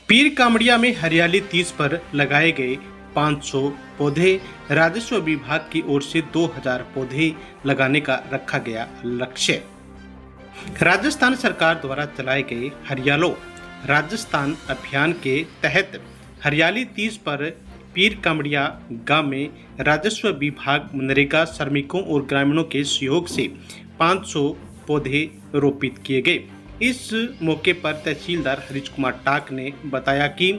पीर कामड़िया में हरियाली तीज पर लगाए गए 500 पौधे। राजस्व विभाग की ओर से 2000 पौधे लगाने का रखा गया लक्ष्य। राजस्थान सरकार द्वारा चलाए गए हरियालो राजस्थान अभियान के तहत हरियाली तीज पर पीर कामड़िया गांव में राजस्व विभाग, मनरेगा श्रमिकों और ग्रामीणों के सहयोग से 500 पौधे रोपित किए गए। इस मौके पर तहसीलदार हरीश कुमार टाक ने बताया कि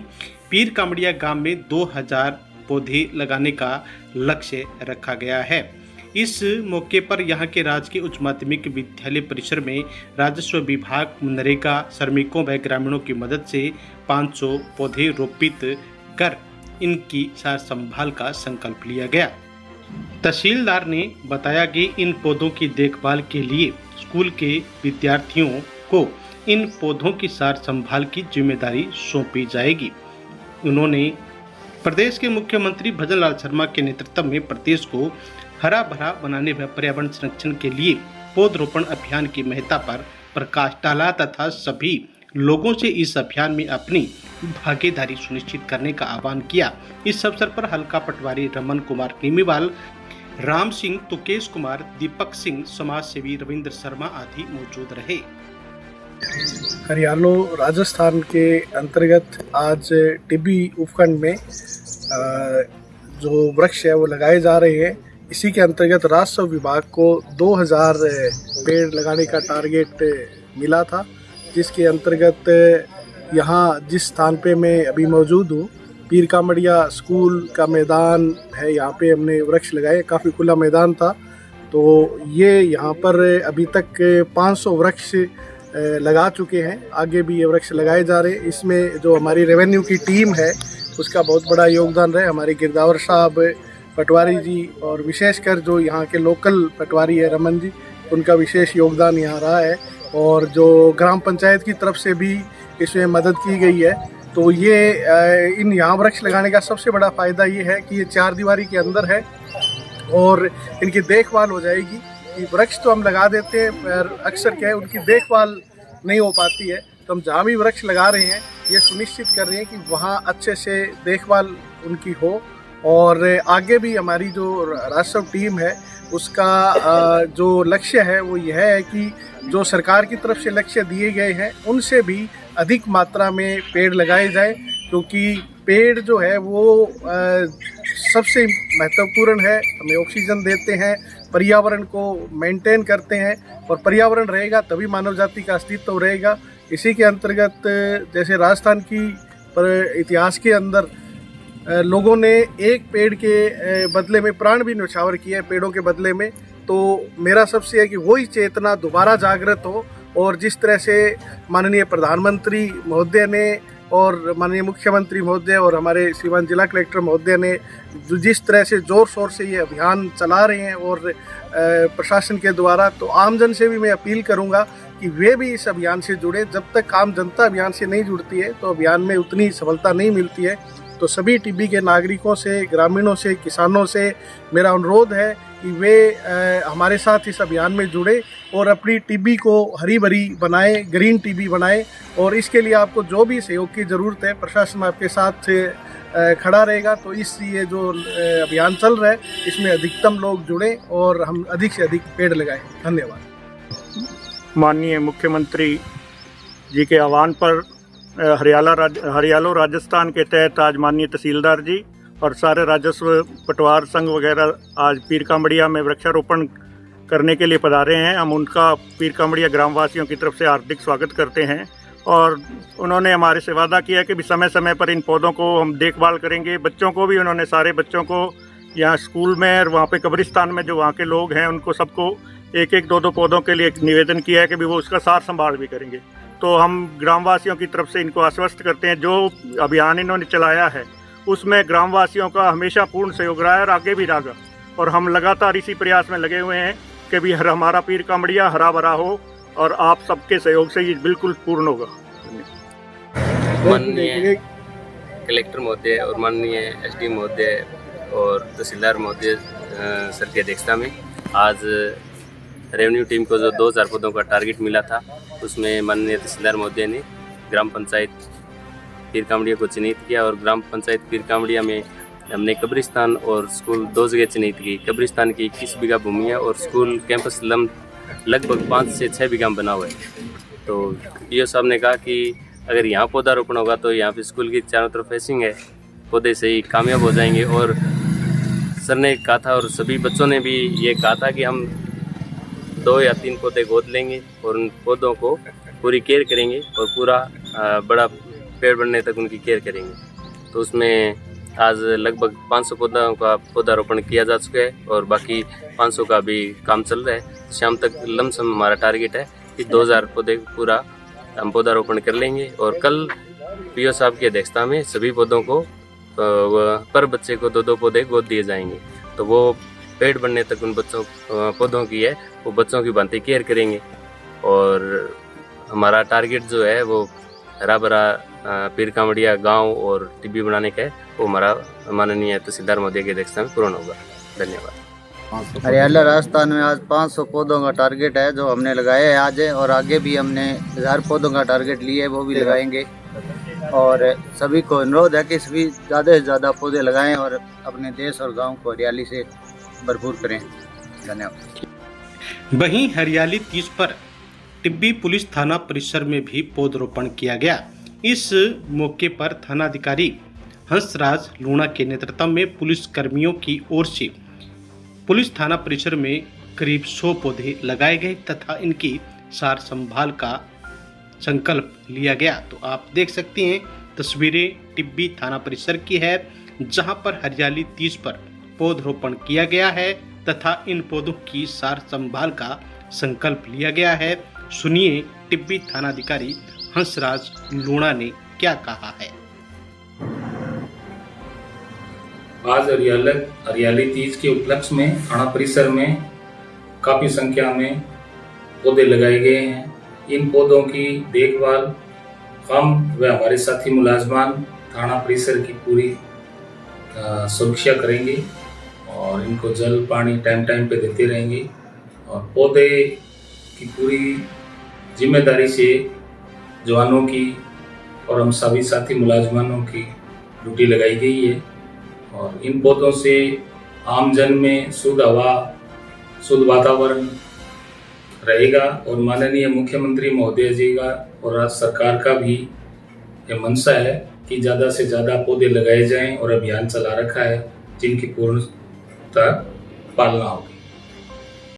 पीर कामड़िया गांव में 2000 पौधे लगाने का लक्ष्य रखा गया है। इस मौके पर यहां के राजकीय उच्च माध्यमिक विद्यालय परिसर में राजस्व विभाग, मनरेगा श्रमिकों व ग्रामीणों की मदद से 500 पौधे रोपित कर इनकी सार संभाल का संकल्प लिया गया। तहसीलदार ने बताया कि इन पौधों की देखभाल के लिए स्कूल के विद्यार्थियों को इन पौधों की सार संभाल की जिम्मेदारी सौंपी जाएगी। उन्होंने प्रदेश के मुख्यमंत्री भजन लाल शर्मा के नेतृत्व में प्रदेश को हरा भरा बनाने व पर्यावरण संरक्षण के लिए पौधरोपण अभियान की महत्ता पर प्रकाश डाला तथा सभी लोगों से इस अभियान में अपनी भागीदारी सुनिश्चित करने का आह्वान किया। इस अवसर पर हल्का पटवारी रमन कुमार नीमीवाल, राम सिंह, तुकेश कुमार, दीपक सिंह, समाज सेवी रविंद्र शर्मा आदि मौजूद रहे। हरियालो राजस्थान के अंतर्गत आज टिब्बी उपखंड में जो वृक्ष है वो लगाए जा रहे हैं। इसी के अंतर्गत राजस्व विभाग को 2000 पेड़ लगाने का टारगेट मिला था, जिसके अंतर्गत यहाँ जिस स्थान पे मैं अभी मौजूद हूँ, पीर कामड़िया स्कूल का मैदान है, यहाँ पे हमने वृक्ष लगाए। काफ़ी खुला मैदान था, तो ये यहाँ पर अभी तक 500 वृक्ष लगा चुके हैं। आगे भी ये वृक्ष लगाए जा रहे हैं। इसमें जो हमारी रेवेन्यू की टीम है उसका बहुत बड़ा योगदान रहा है। हमारे गिरदावर साहब, पटवारी जी और विशेषकर जो यहाँ के लोकल पटवारी है रमन जी, उनका विशेष योगदान यहाँ रहा है। और जो ग्राम पंचायत की तरफ से भी इसमें मदद की गई है। तो ये इन यहाँ वृक्ष लगाने का सबसे बड़ा फ़ायदा ये है कि ये 4 दीवारी के अंदर है और इनकी देखभाल हो जाएगी। वृक्ष तो हम लगा देते हैं पर अक्सर क्या है, उनकी देखभाल नहीं हो पाती है। तो हम जहाँ भी वृक्ष लगा रहे हैं ये सुनिश्चित कर रहे हैं कि वहाँ अच्छे से देखभाल उनकी हो। और आगे भी हमारी जो राजस्व टीम है उसका जो लक्ष्य है वो यह है कि जो सरकार की तरफ से लक्ष्य दिए गए हैं उनसे भी अधिक मात्रा में पेड़ लगाए जाए, क्योंकि पेड़ जो है वो सबसे महत्वपूर्ण है। हमें ऑक्सीजन देते हैं, पर्यावरण को मेंटेन करते हैं, और पर्यावरण रहेगा तभी मानव जाति का अस्तित्व रहेगा। इसी के अंतर्गत जैसे राजस्थान की इतिहास के अंदर लोगों ने एक पेड़ के बदले में प्राण भी न्यौछावर किया है, पेड़ों के बदले में। तो मेरा सबसे है कि वही चेतना दोबारा जागृत हो, और जिस तरह से माननीय प्रधानमंत्री महोदय ने और माननीय मुख्यमंत्री महोदय और हमारे श्रीमान जिला कलेक्टर महोदय ने जिस तरह से ज़ोर शोर से ये अभियान चला रहे हैं और प्रशासन के द्वारा, तो आमजन से भी मैं अपील करूंगा कि वे भी इस अभियान से जुड़े। जब तक आम जनता अभियान से नहीं जुड़ती है तो अभियान में उतनी सफलता नहीं मिलती है। तो सभी टिब्बी के नागरिकों से, ग्रामीणों से, किसानों से मेरा अनुरोध है कि वे हमारे साथ इस अभियान में जुड़े और अपनी टिब्बी को हरी भरी बनाएं, ग्रीन टिब्बी बनाएं। और इसके लिए आपको जो भी सहयोग की ज़रूरत है, प्रशासन आपके साथ खड़ा रहेगा। तो इस ये जो अभियान चल रहा है इसमें अधिकतम लोग जुड़ें और हम अधिक से अधिक पेड़ लगाएं। धन्यवाद। माननीय मुख्यमंत्री जी के आह्वान पर हरियालो राजस्थान के तहत आज माननीय तहसीलदार जी और सारे राजस्व पटवार संघ वगैरह आज पीर कामड़िया में वृक्षारोपण करने के लिए पधारे हैं। हम उनका पीर कामड़िया ग्रामवासियों की तरफ से हार्दिक स्वागत करते हैं। और उन्होंने हमारे से वादा किया कि भी समय समय पर इन पौधों को हम देखभाल करेंगे। बच्चों को भी उन्होंने, सारे बच्चों को यहाँ स्कूल में और वहाँ पे कब्रिस्तान में जो वहाँ के लोग हैं उनको सबको 1-1, 2-2 पौधों के लिए निवेदन किया है कि भी वो उसका सार संभाल भी करेंगे। तो हम ग्रामवासियों की तरफ से इनको आश्वस्त करते हैं, जो अभियान इन्होंने चलाया है उसमें ग्रामवासियों का हमेशा पूर्ण सहयोग रहा है और आगे भी रहेगा। और हम लगातार इसी प्रयास में लगे हुए हैं कि भी हमारा पीर कामड़िया हरा भरा हो, और आप सबके सहयोग से ये बिल्कुल पूर्ण होगा। माननीय कलेक्टर महोदय और माननीय एसडी महोदय और तहसीलदार महोदय सर की अध्यक्षता में आज रेवेन्यू टीम को जो 2000 पदों का टारगेट मिला था, उसमें माननीय तहसीलदार महोदय ने ग्राम पंचायत पीर कामड़िया को चिन्हित किया और ग्राम पंचायत पीर कामड़िया में हमने कब्रिस्तान और स्कूल 2 जगह चिन्हित की। कब्रिस्तान की 21 बीघा भूमि है और स्कूल कैंपस लगभग 5 से 6 बीघा में बना हुआ है। तो पीओ साहब ने कहा कि अगर यहाँ पौधारोपण होगा तो यहाँ पे स्कूल की चारों तरफ फेसिंग है, पौधे से ही कामयाब हो जाएंगे। और सर ने कहा था और सभी बच्चों ने भी ये कहा था कि हम 2 या 3 पौधे गोद लेंगे और उन पौधों को पूरी केयर करेंगे और पूरा बड़ा पेड़ बनने तक उनकी केयर करेंगे। तो उसमें आज लगभग 500 पौधों का पौधारोपण किया जा चुका है और बाकी 500 का भी काम चल रहा है। शाम तक लमसम हमारा टारगेट है कि 2000 पौधे पूरा हम पौधारोपण कर लेंगे। और कल पीओ साहब की अध्यक्षता में सभी पौधों को पर बच्चे को 2-2 पौधे गोद दिए जाएंगे। तो वो पेड़ बनने तक उन बच्चों पौधों की है वो बच्चों की भांति केयर करेंगे। और हमारा टारगेट जो है वो हरा भरा पीर कामड़िया गांव और टिब्बी बनाने का है, वो हमारा माननीय तहसीलदार महोदय की अध्यक्षता में पूर्ण होगा। धन्यवाद। हरियाला राजस्थान में आज 500 पौधों का टारगेट है जो हमने लगाया है आज, और आगे भी हमने 1000 पौधों का टारगेट लिए है वो भी लगाएंगे। और सभी को अनुरोध है कि सभी ज़्यादा से ज़्यादा पौधे लगाएं और अपने देश और गांव को हरियाली से भरपूर करें। धन्यवाद। वहीं हरियाली 30 पर टिब्बी पुलिस थाना परिसर में भी पौधरोपण किया गया। इस मौके पर थानाधिकारी हंसराज लूणा के नेतृत्व में पुलिस कर्मियों की ओर से पुलिस थाना परिसर में करीब 100 पौधे लगाए गए तथा इनकी सार संभाल का संकल्प लिया गया। तो आप देख सकते हैं तस्वीरें टिब्बी थाना परिसर की है, जहां पर हरियाली 30 पर पौधरोपण किया गया है तथा इन पौधों की सार संभाल का संकल्प लिया गया है। सुनिए टिब्बी थानाधिकारी हंसराज लूणा ने क्या कहा है। आज हरियाली तीज के उपलक्ष्य में थाना परिसर में काफी संख्या में पौधे लगाए गए हैं। इन पौधों की देखभाल हम व हमारे साथी मुलाजमान थाना परिसर की पूरी सुरक्षा करेंगे और इनको जल पानी टाइम टाइम पे देते रहेंगे। और पौधे की पूरी जिम्मेदारी से जवानों की और हम सभी साथी मुलाजमानों की ड्यूटी लगाई गई है। और इन पौधों से आम जन में शुद्ध हवा, शुद्ध वातावरण रहेगा। और माननीय मुख्यमंत्री महोदय जी का और राज्य सरकार का भी यह मंशा है कि ज़्यादा से ज़्यादा पौधे लगाए जाएं और अभियान चला रखा है जिनकी पूर्णतः पालना होगी।